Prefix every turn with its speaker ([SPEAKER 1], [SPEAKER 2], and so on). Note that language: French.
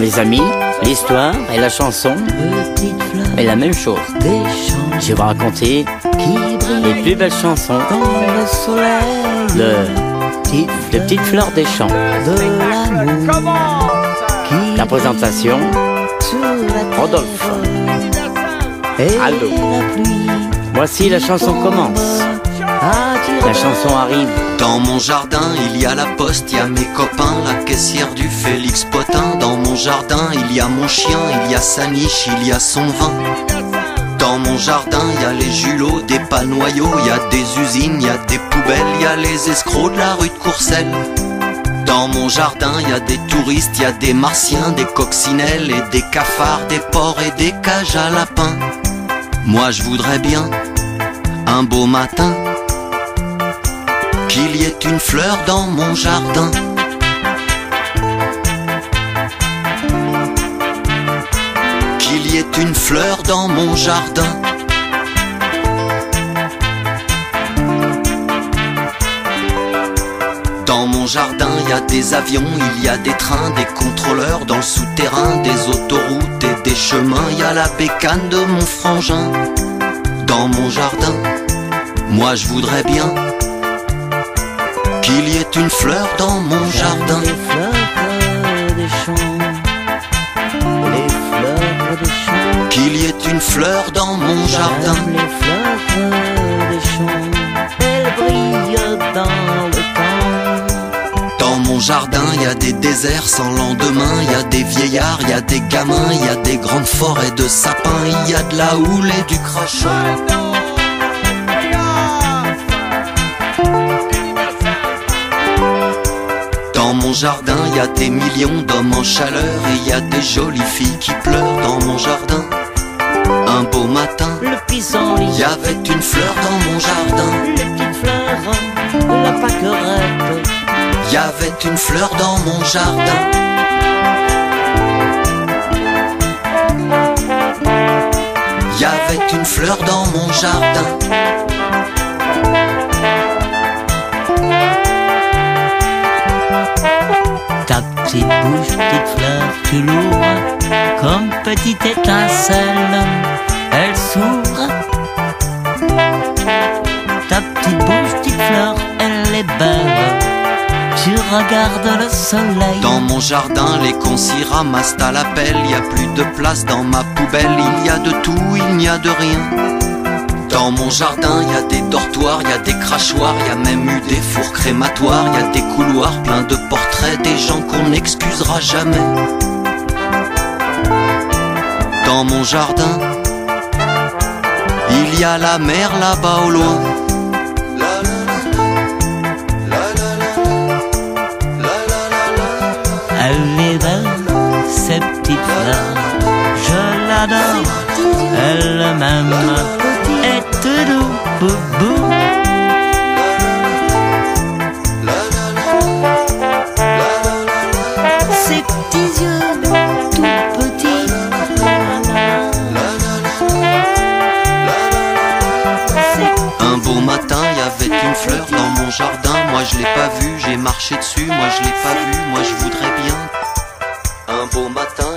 [SPEAKER 1] Mes amis, l'histoire et la chanson est la même chose. Je vais vous raconter les plus belles chansons de petites fleurs des champs. La présentation, Rodolphe. Aldo. Voici la chanson commence. La chanson arrive.
[SPEAKER 2] Dans mon jardin, il y a la poste, il y a mes copains, la caissière du Félix Potin. Dans mon jardin, il y a mon chien, il y a sa niche, il y a son vin. Dans mon jardin, il y a les julots, des panoyaux, il y a des usines, il y a des poubelles, il y a les escrocs de la rue de Courcelles. Dans mon jardin, il y a des touristes, il y a des martiens, des coccinelles et des cafards, des porcs et des cages à lapins. Moi je voudrais bien, un beau matin, qu'il y ait une fleur dans mon jardin. Qu'il y ait une fleur dans mon jardin. Dans mon jardin, il y a des avions, il y a des trains, des contrôleurs dans le souterrain, des autoroutes et des chemins. Il y a la bécane de mon frangin. Dans mon jardin, moi je voudrais bien qu'il y ait une fleur dans mon jardin.
[SPEAKER 1] Les fleurs des champs, les fleurs des champs.
[SPEAKER 2] Qu'il y ait une fleur dans mon jardin.
[SPEAKER 1] Les fleurs des champs, elles brillent dans le temps.
[SPEAKER 2] Dans mon jardin, il y a des déserts sans lendemain, il y a des vieillards, il y a des gamins, il y a des grandes forêts de sapins, il y a de la houle et du crachot. Dans mon jardin, il y a des millions d'hommes en chaleur et il y a des jolies filles qui pleurent dans mon jardin. Un beau matin,
[SPEAKER 1] Le pissenlit,
[SPEAKER 2] il y avait une fleur dans mon jardin.
[SPEAKER 1] les petites fleurs, la pâquerette.
[SPEAKER 2] Il y avait une fleur dans mon jardin. Il y avait une fleur dans mon jardin.
[SPEAKER 1] Ta petite bouche, petite fleur, tu l'ouvres comme petite étincelle, elle s'ouvre. Ta petite bouche, petite fleur, elle est belle, tu regardes le soleil.
[SPEAKER 2] Dans mon jardin, les cons s'y ramassent à la pelle. Il y a plus de place dans ma poubelle. Il y a de tout, il n'y a de rien. Dans mon jardin, il y a des dortoirs, il y a des crachoirs, il y a même eu des fours crématoires, il y a des couloirs pleins de portraits, des gens qu'on n'excusera jamais. Dans mon jardin, il y a la mer là-bas au loin.
[SPEAKER 1] Elle est belle, cette petite fleur, je l'adore, elle m'aime, et tout doux, boubou. Ses petits yeux tout petits,
[SPEAKER 2] Un beau matin, il y avait une fleur dans mon jardin. Moi je l'ai pas vue, j'ai marché dessus. Moi je l'ai pas vue, moi je voudrais bien. Un beau matin,